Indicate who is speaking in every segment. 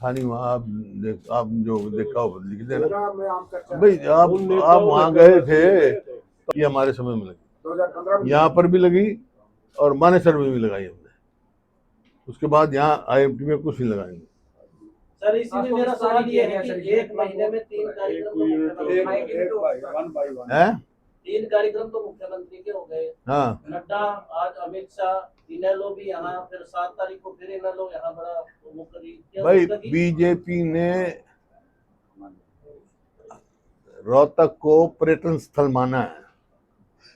Speaker 1: था नहीं वहाँ। आप जो देखा हो लिख देना भाई। आप वहाँ गए थे तो ये हमारे समय में लगी, यहाँ पर भी लगी और मानेसर में भी लगाई हमने। उसके बाद यहाँ IMT में कुछ नहीं लगाएंगे।
Speaker 2: सर इसी में मेरा सवाल ये है कि एक महीने में 3 कार्यक्रम तो मुख्यमंत्री के हो गए।
Speaker 1: हाँ,
Speaker 2: नड्डा, आज अमित शाह, इनेलो भी यहाँ, फिर 7 तारीख को फिर इनेलो यहाँ बड़ा मुख्य।
Speaker 1: भाई बीजेपी ने रोहतक को पर्यटन स्थल माना है,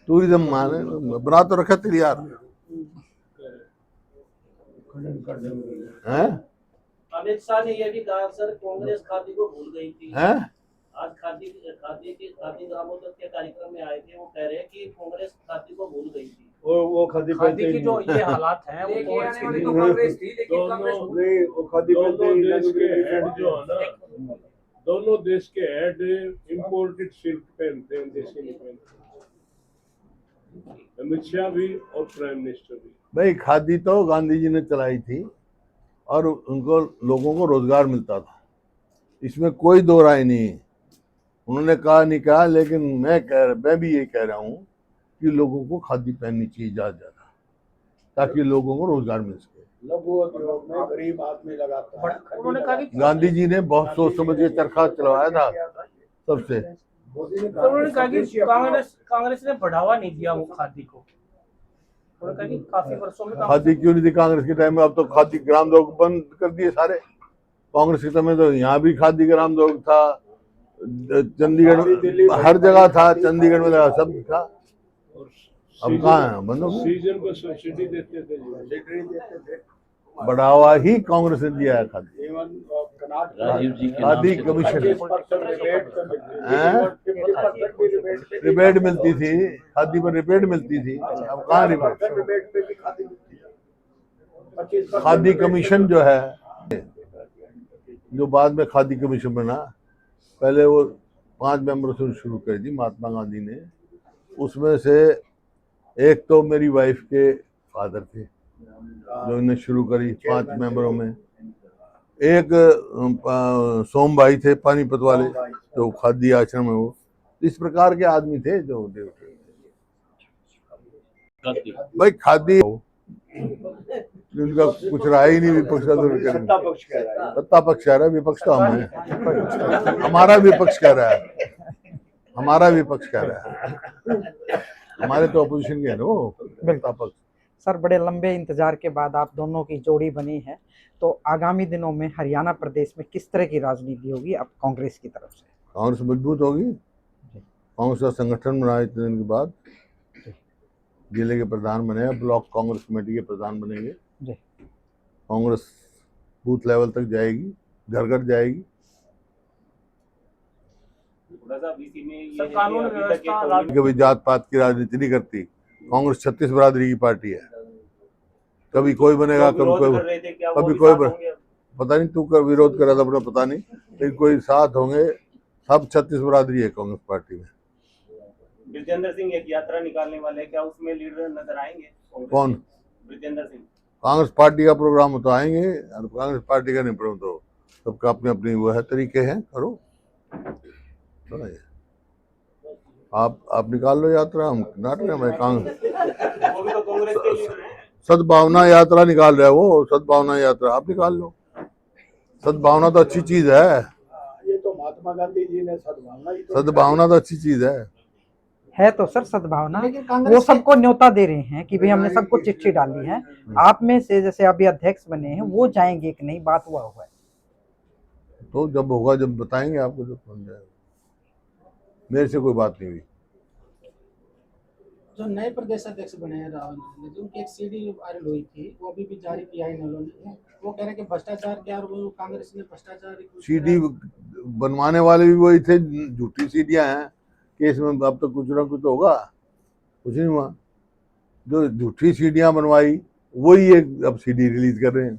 Speaker 1: टूरिज्म माने, बना तो रखा तैयार है।
Speaker 2: अमित शाह ने यह भी कहा सर कांग्रेस खादी को भूल गई थी। आज खादी ग्रामोदय के कार्यक्रम में आए थे, वो कह रहे हैं कि कांग्रेस खादी को भूल गई थी।
Speaker 3: वो खादी की जो ये हालात हैं वो कांग्रेस थी, लेकिन कांग्रेस नहीं, वो खादी देश के हेड जो है ना, दोनों देश के हेड इंपोर्टेड सिल्क पहनते हैं, देसी नहीं पहनते। अमित शाह भी और प्राइम मिनिस्टर भी।
Speaker 1: भाई खादी तो गांधी जी ने चलाई थी और उनको लोगों को रोजगार मिलता था, इसमें कोई दो राय नहीं। उन्होंने कहा नहीं कहा, लेकिन मैं भी यही कह रहा हूँ कि लोगों को खादी पहननी चाहिए ज्यादा, ताकि लोगों को रोजगार मिल सके।
Speaker 3: लघु उद्योग में गरीब आदमी लगाता है। उन्होंने कहा कि
Speaker 1: गांधी जी ने बहुत सोच समझ के चरखा चलवाया था सबसे।
Speaker 3: उन्होंने कहा कि कांग्रेस ने बढ़ावा नहीं दिया वो खादी को। उन्होंने कहा कि काफी वर्षों में
Speaker 1: खादी क्यों नहीं थी कांग्रेस के टाइम में? अब तो खादी ग्रामोद्योग बंद कर दिए सारे। कांग्रेस के समय तो यहाँ भी खादी ग्रामोद्योग था, चंडीगढ़ हर जगह था, चंडीगढ़ में लगा सब था। अब कहाँ है? बंद हो गया।
Speaker 3: सीजन पर सब्सिडी देते थे,
Speaker 1: बढ़ावा ही कांग्रेस ने दिया है खादी। खादी कमीशन रिबेट मिलती थी, खादी पर रिबेट मिलती थी। अब कहाँ रिबेट? खादी कमीशन जो है, जो बाद में खादी कमीशन बना, पहले वो 5 मेंबरों से शुरू कर दी महात्मा गांधी ने। उसमें से एक तो मेरी वाइफ के फादर थे जो इन्हें शुरू करी 5 मेंबरों में। एक सोम भाई थे पानीपत वाले जो खादी आश्रम है, वो इस प्रकार के आदमी थे जो भाई खादी उनका कुछ रहा ही नहीं। विपक्ष का सत्ता पक्ष कह रहा है, विपक्ष तो हम है। हमारा विपक्ष कह रहा है, हमारा विपक्ष कह रहा है, हमारे तो अपोजिशन के है ना वो सत्ता पक्ष।
Speaker 4: सर बड़े लंबे इंतजार के बाद आप दोनों की जोड़ी बनी है, तो आगामी दिनों में हरियाणा प्रदेश में किस तरह की राजनीति होगी अब कांग्रेस की तरफ से?
Speaker 1: कांग्रेस मजबूत होगी। कांग्रेस का संगठन बना इतने दिन के बाद, जिले के प्रधान बने, ब्लॉक कांग्रेस कमेटी के प्रधान बनेंगे। कांग्रेस बूथ लेवल तक जाएगी, घर घर जाएगी। कभी जात पात की राजनीति नहीं करती कांग्रेस। 36 बरादरी की पार्टी है। कभी कोई बनेगा, कभी कोई पता नहीं, तू कर विरोध कर रहा था अपना, पता नहीं, लेकिन कोई साथ होंगे। सब 36 बरादरी है कांग्रेस पार्टी में।
Speaker 2: ब्रिजेंद्र सिंह एक यात्रा निकालने वाले हैं, क्या उसमें लीडर नजर आएंगे?
Speaker 1: कौन?
Speaker 2: ब्रिजेंद्र सिंह। कांग्रेस
Speaker 1: पार्टी का प्रोग्राम हो तो आएंगे, कांग्रेस पार्टी का नहीं प्रोग्राम तो सबका अपने अपनी वो है, तरीके हैं, करो। आप निकाल लो यात्रा, हम नाटक है। मैं कांग्रेस सद्भावना यात्रा निकाल रहा है वो, सद्भावना यात्रा आप निकाल लो। सद्भावना तो अच्छी चीज है।
Speaker 3: ये तो महात्मा गांधी जी ने
Speaker 1: सद्भावना तो अच्छी चीज
Speaker 4: है तो सर सद्भावना। वो सबको न्योता दे रहे हैं कि भाई हमने सबको चिट्ठी डाली है। आप में से जैसे अभी अध्यक्ष बने हैं, वो जाएंगे कि नहीं, बात हुआ है?
Speaker 1: तो जब होगा, जब बताएंगे आपको, जब समझ जाएगा। मेरे से कोई बात नहीं हुई।
Speaker 5: जो नए प्रदेश अध्यक्ष बने हैं राहुल गांधी, उनकी एक सीडी वायरल हुई थी, वो अभी भी जारी किया है इन्होंने। वो कह रहे हैं कि भ्रष्टाचार किया और वो कांग्रेस ने भ्रष्टाचार।
Speaker 1: सीडी बनवाने वाले भी वही थे, झूठी सीडियां हैं केस में। अब तो कुछ ना कुछ तो होगा, कुछ नहीं हुआ। जो झूठी सीडियां बनवाई वही एक अब सीडी रिलीज कर रहे हैं।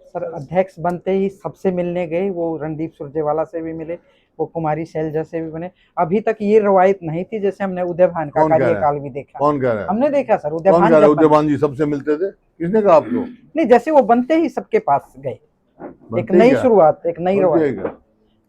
Speaker 4: सर अध्यक्ष बनते ही सबसे मिलने गए, वो रणदीप सुरजेवाला से भी मिले, वो कुमारी शैलजा से भी बने। अभी तक ये रवायत नहीं थी। जैसे हमने उदय भान का कार्यकाल भी देखा।
Speaker 1: कौन कह रहा है?
Speaker 4: हमने देखा सर,
Speaker 1: उदय भान जी सबसे मिलते थे। किसने कहा आपको?
Speaker 4: नहीं, जैसे वो बनते ही सबके पास गए। एक
Speaker 1: बनते
Speaker 4: नई
Speaker 1: क्या?
Speaker 4: शुरुआत, एक नई
Speaker 1: बनते
Speaker 4: रवायत।
Speaker 1: क्या?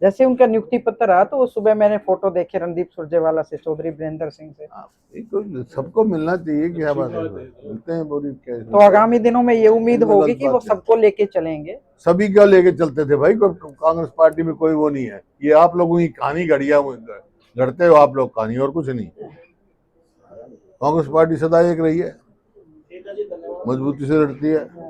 Speaker 4: जैसे उनका नियुक्ति पत्र आया तो सुबह मैंने फोटो देखे रणदीप सुरजेवाला से, चौधरी वीरेंद्र सिंह से।
Speaker 1: ये तो सबको मिलना चाहिए, क्या बात है, मिलते हैं पूरी क्या
Speaker 4: तो आगामी दिनों में ये उम्मीद
Speaker 1: इनमें
Speaker 4: होगी
Speaker 1: गलत
Speaker 4: कि वो
Speaker 1: बात है।
Speaker 4: सबको लेके चलेंगे।
Speaker 1: सभी क्या लेके चलते थे भाई, कांग्रेस पार्टी में कोई वो नहीं है, ये आप लोगों की कहानी गढ़ते हो आप लोग कहानी, और कुछ नहीं। कांग्रेस पार्टी सदा एक रही है,
Speaker 2: ठीक है जी, धन्यवाद।
Speaker 1: मजबूती से लड़ती है।